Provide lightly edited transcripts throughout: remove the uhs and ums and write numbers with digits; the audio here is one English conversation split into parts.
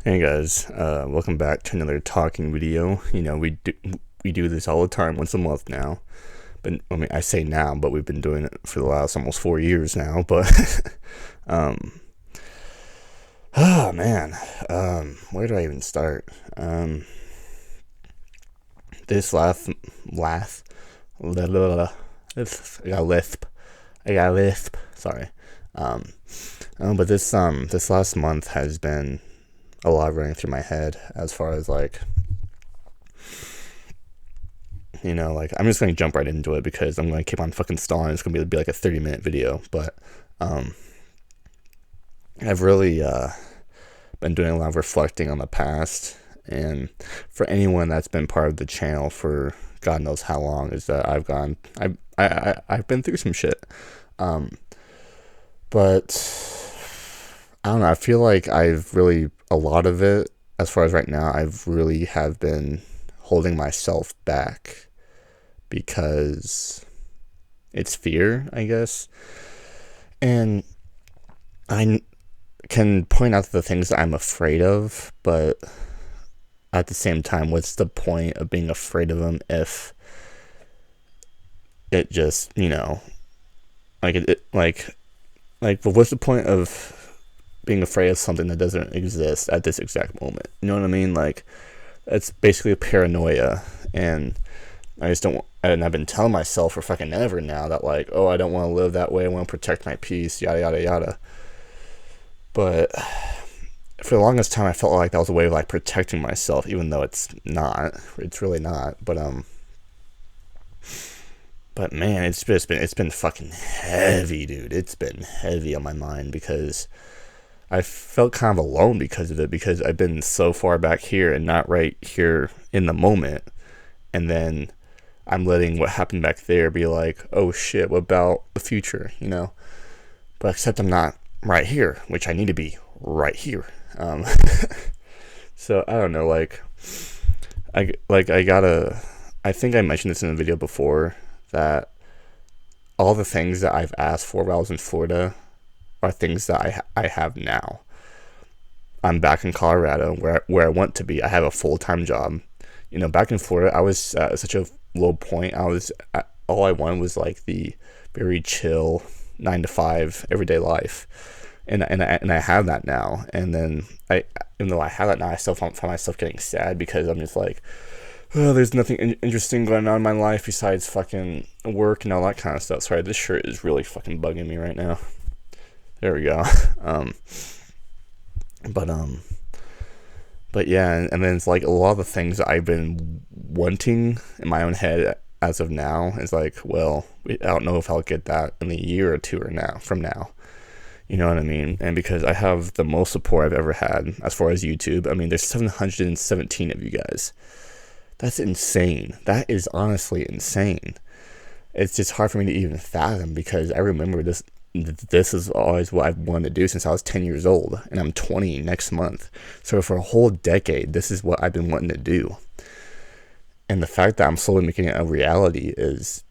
Hey guys, welcome back to another talking video. We do this all the time, once a month now. But I mean, I say now, but we've been doing it for the last almost 4 years now. But um, oh man, where do I even start? This last, blah, blah, blah, I got a lisp. I got a lisp. Sorry. Um, but this last month has been a lot running through my head as far as like I'm just gonna jump right into it because I'm gonna keep on fucking stalling. It's gonna be like a 30-minute video, but um, I've really been doing a lot of reflecting on the past, and for anyone that's been part of the channel for God knows how long, is that I've been through some shit, um, but I don't know. I feel like I've really a lot of it as far as right now. I've really have been holding myself back because it's fear, I guess. And I can point out the things that I'm afraid of, but at the same time, what's the point of being afraid of them if it just, but what's the point of being afraid of something that doesn't exist at this exact moment? You know what I mean? Like, it's basically a paranoia, and I just don't. And I've been telling myself for fucking ever now that like, oh, I don't want to live that way. I want to protect my peace. Yada yada yada. But for the longest time, I felt like that was a way of like protecting myself, even though it's not. It's really not. But man, it's been fucking heavy, dude. It's been heavy on my mind because I felt kind of alone because of it, because I've been so far back here and not right here in the moment, and then I'm letting what happened back there be like, oh shit, what about the future, But except I'm not right here, which I need to be right here. Um, so I don't know, I think I mentioned this in a video before that all the things that I've asked for while I was in Florida are things that I have now. I'm back in Colorado where I want to be. I have a full-time job. Back in Florida, I was at such a low point. All I wanted was like the very chill 9 to 5 everyday life, and I have that now. And then even though I have that now, I still find myself getting sad because I'm just like, oh, there's nothing interesting going on in my life besides fucking work and all that kind of stuff. Sorry, this shirt is really fucking bugging me right now. There we go. um, but but yeah, and then it's like a lot of the things that I've been wanting in my own head as of now is like, well, I don't know if I'll get that in a year or two or now from now. You know what I mean? And because I have the most support I've ever had as far as YouTube. I mean, there's 717 of you guys. That's insane. That is honestly insane. It's just hard for me to even fathom because I remember this is always what I've wanted to do since I was 10 years old, and I'm 20 next month. So for a whole decade, this is what I've been wanting to do. And the fact that I'm slowly making it a reality is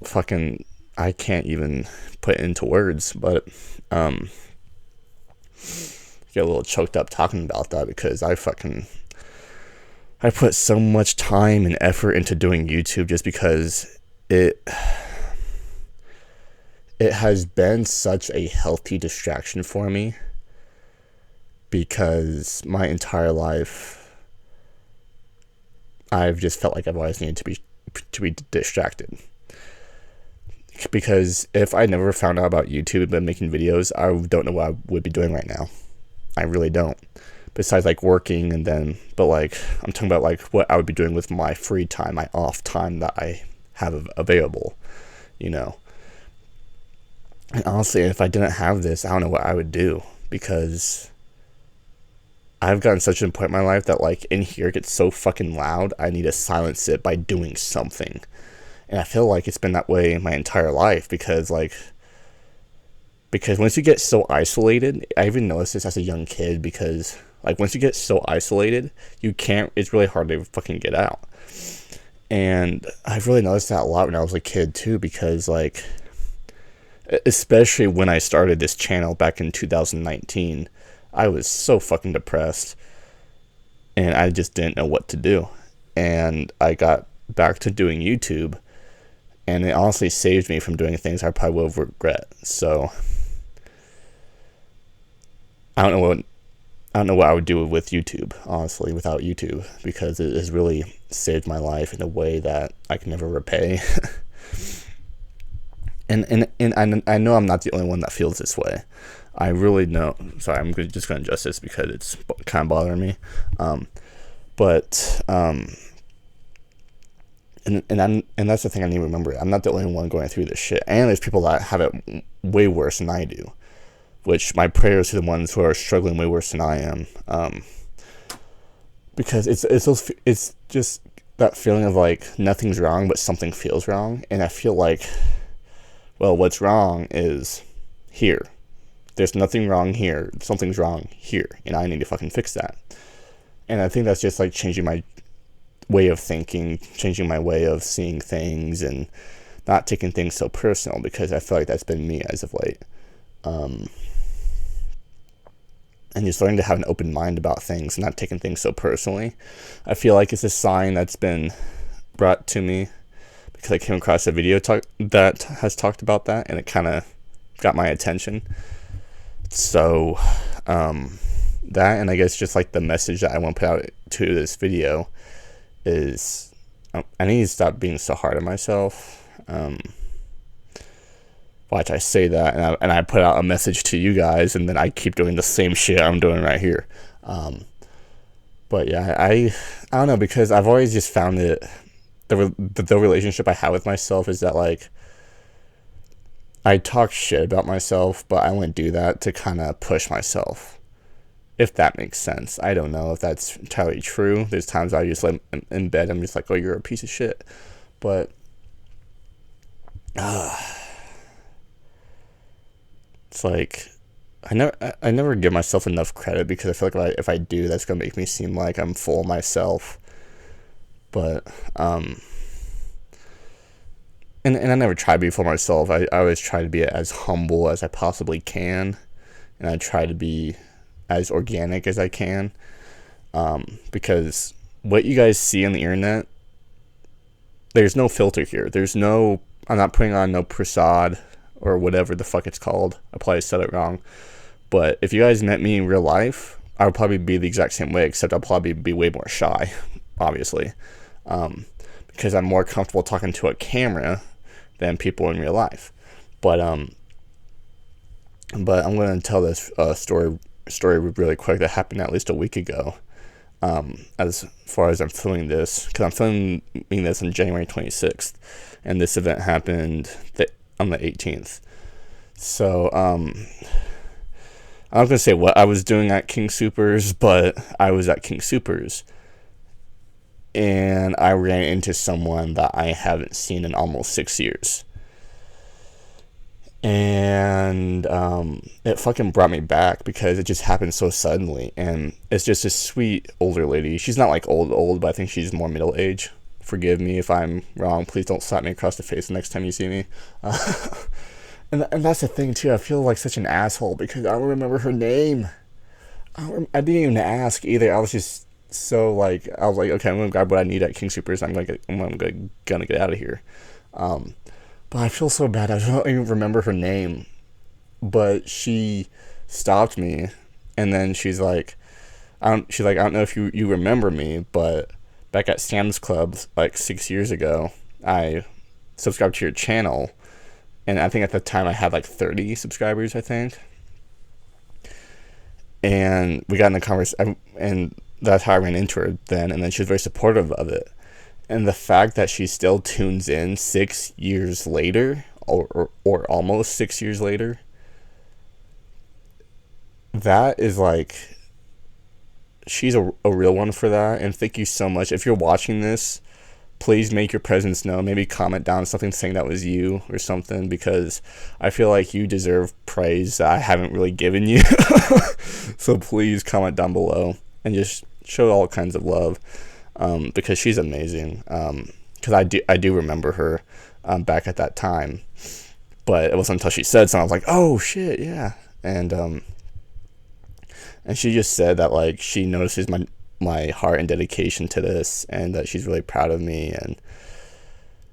fucking, I can't even put it into words, but get a little choked up talking about that because I put so much time and effort into doing YouTube just because it has been such a healthy distraction for me, because my entire life I've just felt like I've always needed to be distracted. Because if I never found out about YouTube and been making videos, I don't know what I would be doing right now. I really don't. Besides like working, but like I'm talking about like what I would be doing with my free time, my off time that I have available, And honestly, if I didn't have this, I don't know what I would do, because I've gotten such a point in my life that like in here it gets so fucking loud, I need to silence it by doing something. And I feel like it's been that way my entire life because once you get so isolated, I even noticed this as a young kid, because like once you get so isolated, it's really hard to fucking get out. And I've really noticed that a lot when I was a kid too, because especially when I started this channel back in 2019, I was so fucking depressed, and I just didn't know what to do. And I got back to doing YouTube, and it honestly saved me from doing things I probably would regret. So I don't know what I would do with YouTube, honestly, without YouTube, because it has really saved my life in a way that I can never repay. and I know I'm not the only one that feels this way. I really know. Sorry, I'm just going to adjust this because it's kind of bothering me. But that's the thing I need to remember. I'm not the only one going through this shit, and there's people that have it way worse than I do. Which my prayers to the ones who are struggling way worse than I am, because it's just that feeling of like nothing's wrong but something feels wrong, and I feel like, well, what's wrong is here. There's nothing wrong here. Something's wrong here, and I need to fucking fix that. And I think that's just like changing my way of thinking, changing my way of seeing things, and not taking things so personal, because I feel like that's been me as of late. And just learning to have an open mind about things, not taking things so personally. I feel like it's a sign that's been brought to me because I came across a video that has talked about that, and it kind of got my attention. So that, and I guess just like the message that I want to put out to this video is I need to stop being so hard on myself. Watch, I say that, and I put out a message to you guys, and then I keep doing the same shit I'm doing right here. But yeah, I don't know, because I've always just found it, the relationship I have with myself is that, like, I talk shit about myself, but I wouldn't do that to kind of push myself, if that makes sense. I don't know if that's entirely true. There's times I just like in bed, I'm just like, oh, you're a piece of shit. But it's like I never give myself enough credit, because I feel like if I do, that's gonna make me seem like I'm full of myself. But and I never try to be full of myself. I always try to be as humble as I possibly can, and I try to be as organic as I can, because what you guys see on the internet, there's no filter here. I'm not putting on no prasad or whatever the fuck it's called. I probably said it wrong. But if you guys met me in real life, I would probably be the exact same way, except I'll probably be way more shy, obviously. Because I'm more comfortable talking to a camera than people in real life. But I'm going to tell this story really quick that happened at least a week ago. As far as I'm filming this, because I'm filming this on January 26th, and this event happened on the 18th. So I'm not gonna say what I was doing at King Soopers, but I was at King Soopers, and I ran into someone that I haven't seen in almost 6 years. And it fucking brought me back, because it just happened so suddenly. And it's just a sweet older lady. She's not like old, but I think she's more middle age. Forgive me if I'm wrong. Please don't slap me across the face the next time you see me. And that's the thing too. I feel like such an asshole because I don't remember her name. I didn't even ask either. I was just so like, okay, I'm gonna grab what I need at King Soopers. I'm gonna get out of here. But I feel so bad. I don't even remember her name. But she stopped me, and then she's like, I don't know if you remember me, but back at Sam's Club like 6 years ago, I subscribed to your channel, and I think at the time I had like 30 subscribers, I think. And we got in the conversation, and that's how I ran into her then. And then she was very supportive of it. And the fact that she still tunes in 6 years later, or almost 6 years later, that is like, she's a real one for that. And thank you so much. If you're watching this, please make your presence known. Maybe comment down something saying that was you or something, because I feel like you deserve praise that I haven't really given you. So please comment down below and just show all kinds of love, because she's amazing. Because I do remember her back at that time, but it wasn't until she said something I was like, oh shit, yeah. And And she just said that like she notices my heart and dedication to this, and that she's really proud of me. And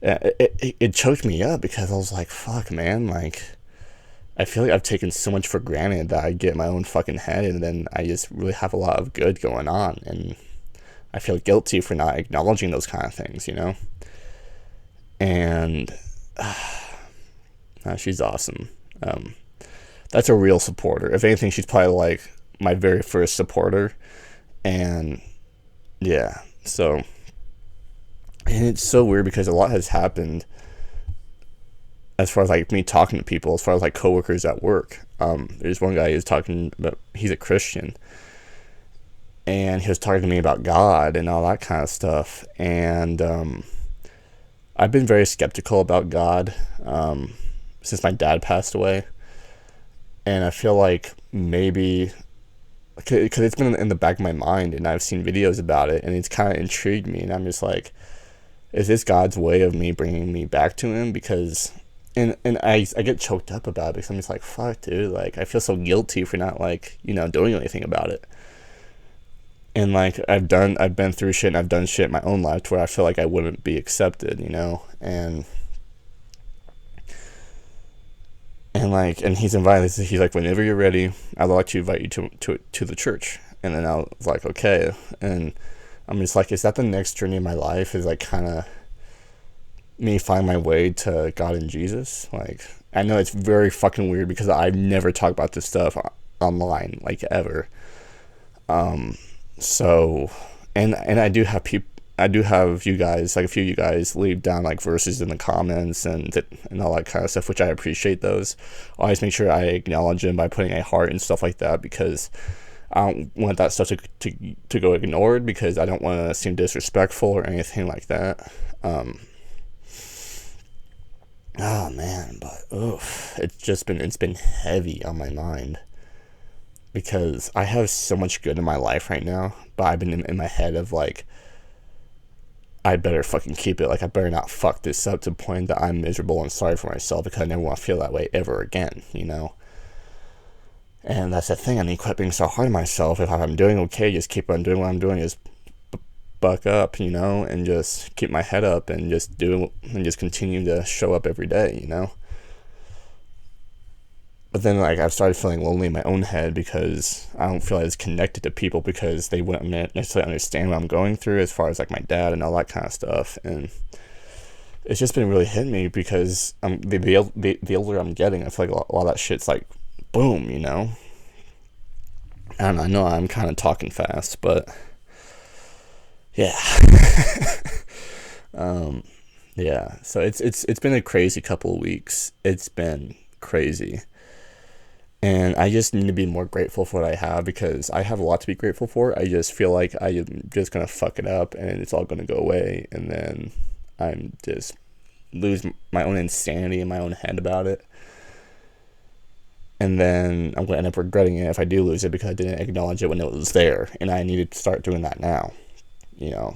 it choked me up because I was like, fuck, man, like I feel like I've taken so much for granted that I get in my own fucking head, and then I just really have a lot of good going on, and I feel guilty for not acknowledging those kind of things, you know? And she's awesome. That's a real supporter. If anything, she's probably like my very first supporter. And yeah, so, and it's so weird because a lot has happened as far as like me talking to people, as far as like coworkers at work. There's one guy who's talking about, he's a Christian, and he was talking to me about God and all that kind of stuff. And I've been very skeptical about God since my dad passed away. And I feel like maybe, because it's been in the back of my mind, and I've seen videos about it, and it's kind of intrigued me. And I'm just like, is this God's way of me bringing me back to him? Because, and I get choked up about it because I'm just like, fuck, dude, like, I feel so guilty for not, like, you know, doing anything about it. And like I've been through shit, and I've done shit in my own life to where I feel like I wouldn't be accepted, you know. And like, and he's invited. He's like, whenever you're ready, I'd like to invite you to the church. And then I was like, okay. And I'm just like, is that the next journey of my life? Is like kind of me find my way to God and Jesus? Like, I know it's very fucking weird because I've never talked about this stuff online, like, ever. So, and I do have you guys, like a few of you guys, leave down like verses in the comments and all that kind of stuff, which I appreciate those. I always make sure I acknowledge them by putting a heart and stuff like that, because I don't want that stuff to go ignored, because I don't want to seem disrespectful or anything like that. Oh man, but it's been heavy on my mind, because I have so much good in my life right now, but I've been in my head of like, I better fucking keep it. Like, I better not fuck this up to the point that I'm miserable and sorry for myself, because I never want to feel that way ever again, you know? And that's the thing, I need to quit being so hard on myself. If I'm doing okay, just keep on doing what I'm doing, just buck up, you know, and just keep my head up and just continue to show up every day, you know? But then, like, I've started feeling lonely in my own head because I don't feel as connected to people, because they wouldn't necessarily understand what I'm going through, as far as, like, my dad and all that kind of stuff. And it's just been really hitting me, because the older I'm getting, I feel like a lot of that shit's, like, boom, you know? I don't know, I know I'm kind of talking fast, but yeah. Yeah, so it's been a crazy couple of weeks. It's been crazy. And I just need to be more grateful for what I have, because I have a lot to be grateful for. I just feel like I'm just going to fuck it up and it's all going to go away. And then I'm just lose my own insanity in my own head about it. And then I'm going to end up regretting it if I do lose it, because I didn't acknowledge it when it was there. And I needed to start doing that now, you know,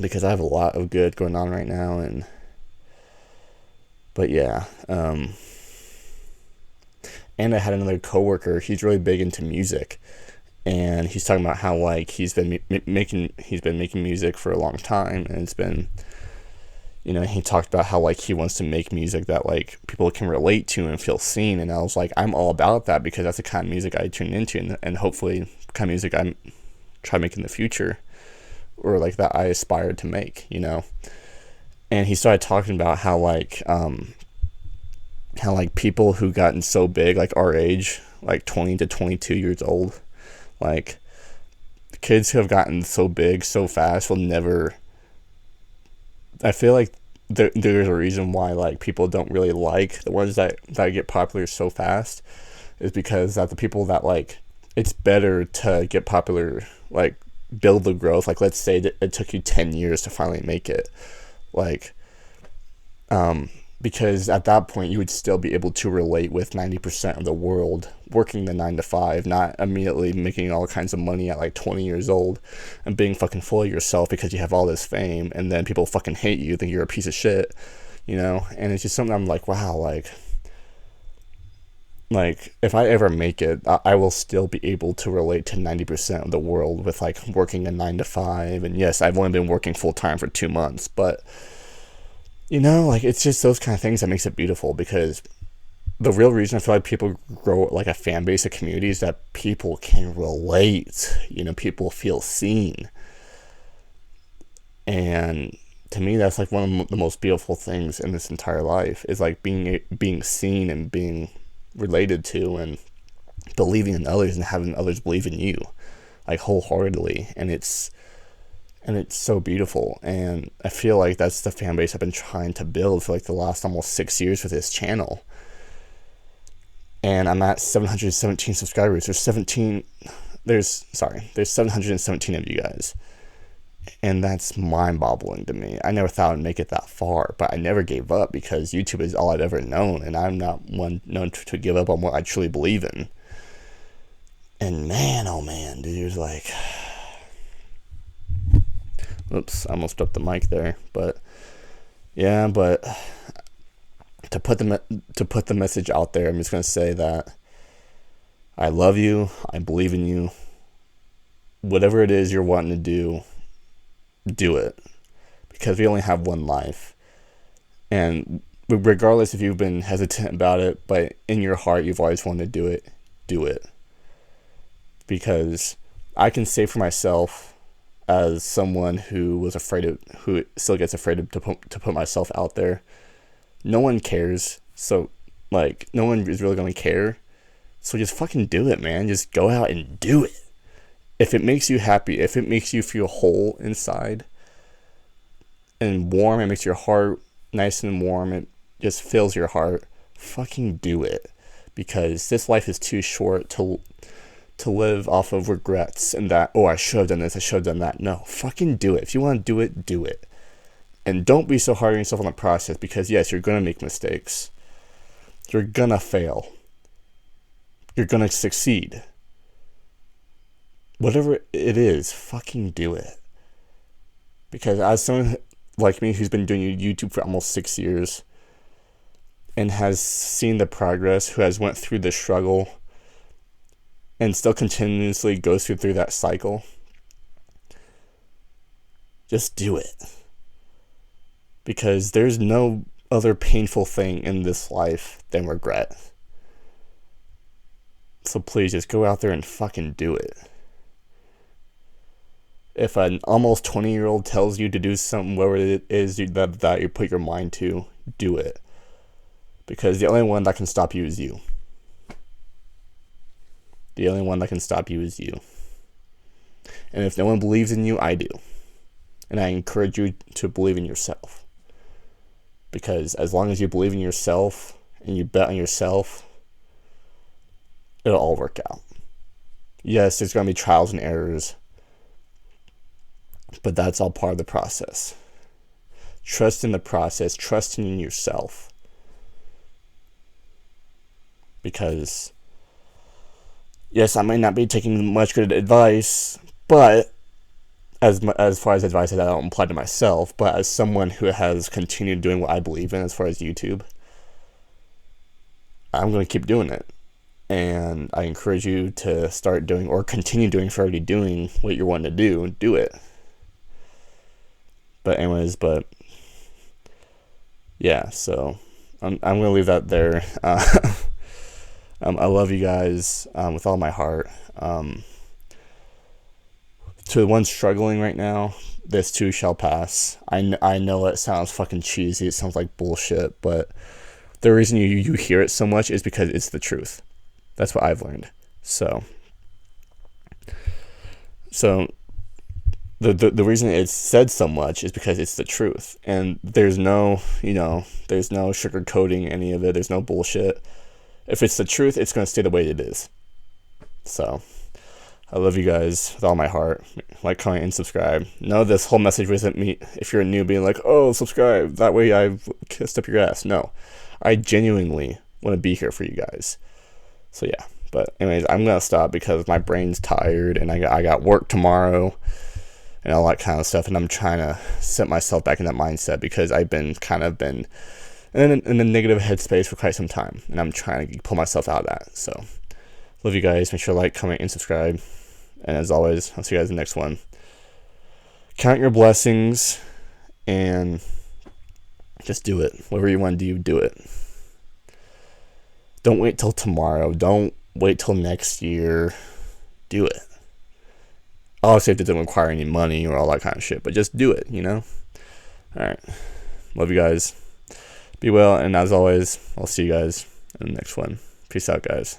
because I have a lot of good going on right now. But yeah, and I had another coworker. He's really big into music, and he's talking about how like he's been making music for a long time, and it's been, you know, he talked about how like he wants to make music that like people can relate to and feel seen. And I was like, I'm all about that, because that's the kind of music I tune into, and hopefully the kind of music I'm try to make in the future, or like that I aspired to make, you know. And he started talking about how people who gotten so big, like our age, like 20 to 22 years old, like kids who have gotten so big so fast will never, I feel like there's a reason why like people don't really like the ones that get popular so fast, is because that the people that like, it's better to get popular, like build the growth. Like, let's say that it took you 10 years to finally make it, like, because at that point you would still be able to relate with 90% of the world working the 9 to 5, not immediately making all kinds of money at like 20 years old and being fucking full of yourself because you have all this fame, and then people fucking hate you, think you're a piece of shit, you know. And it's just something I'm like, wow, like like, if I ever make it, I will still be able to relate to 90% of the world with, like, working a 9 to 5. And yes, I've only been working full time for 2 months, but, like, it's just those kind of things that makes it beautiful, because the real reason I feel like people grow, like, a fan base, a community, is that people can relate. People feel seen. And to me, that's, like, one of the most beautiful things in this entire life, is, like, being seen and being related to, and believing in others, and having others believe in you, like, wholeheartedly. And it's so beautiful. And I feel like that's the fan base I've been trying to build for, like, the last almost 6 years with this channel. And I'm at 717 subscribers. There's 717 of you guys. And that's mind-boggling to me. I never thought I'd make it that far, but I never gave up, because YouTube is all I've ever known, and I'm not one known to give up on what I truly believe in. And man, oh man, dude, there's like... Oops, I almost dropped the mic there. But yeah, but to put the message out there, I'm just gonna say that I love you. I believe in you. Whatever it is you're wanting to do it, because we only have one life. And regardless if you've been hesitant about it, but in your heart you've always wanted to do it. Because I can say for myself, as someone who still gets afraid to put myself out there, no one cares. So, like, no one is really going to care. So just fucking do it, man. Just go out and do it. If it makes you happy, if it makes you feel whole inside and warm, it makes your heart nice and warm, it just fills your heart, fucking do it. Because this life is too short to live off of regrets and that, I should have done this, I should have done that. No, fucking do it. If you want to do it, do it. And don't be so hard on yourself on the process, because yes, you're going to make mistakes. You're going to fail. You're going to succeed. Whatever it is, fucking do it. Because as someone like me who's been doing YouTube for almost 6 years and has seen the progress, who has went through the struggle and still continuously goes through that cycle, just do it. Because there's no other painful thing in this life than regret. So please just go out there and fucking do it. If an almost 20-year-old tells you to do something, whatever it is that you put your mind to, do it. Because the only one that can stop you is you. The only one that can stop you is you. And if no one believes in you, I do. And I encourage you to believe in yourself. Because as long as you believe in yourself and you bet on yourself, it'll all work out. Yes, there's going to be trials and errors, but that's all part of the process. Trust in the process, trust in yourself. Because, yes, I might not be taking much good advice, but as far as advice that I don't apply to myself, but as someone who has continued doing what I believe in as far as YouTube, I'm going to keep doing it. And I encourage you to start doing, or continue doing, if you're already doing what you're wanting to do it. But anyways, yeah, so I'm going to leave that there. I love you guys with all my heart. To the ones struggling right now, this too shall pass. I know it sounds fucking cheesy, it sounds like bullshit, but the reason you hear it so much is because it's the truth. That's what I've learned. So the reason it's said so much is because it's the truth. And there's no sugarcoating any of it. There's no bullshit. If it's the truth, it's going to stay the way it is. So I love you guys with all my heart. Like, comment, and subscribe. No, this whole message wasn't me, if you're new, being like, oh, subscribe, that way I've kissed up your ass. No, I genuinely want to be here for you guys. So yeah, but anyways, I'm going to stop because my brain's tired, and I got work tomorrow and all that kind of stuff, and I'm trying to set myself back in that mindset because I've been and then in the negative headspace for quite some time, and I'm trying to pull myself out of that. So, love you guys. Make sure to like, comment, and subscribe. And as always, I'll see you guys in the next one. Count your blessings and just do it. Whatever you want to do it. Don't wait till tomorrow. Don't wait till next year. Do it. Obviously, if it doesn't require any money or all that kind of shit, but just do it, you know? Alright. Love you guys. Be well, and as always, I'll see you guys in the next one. Peace out, guys.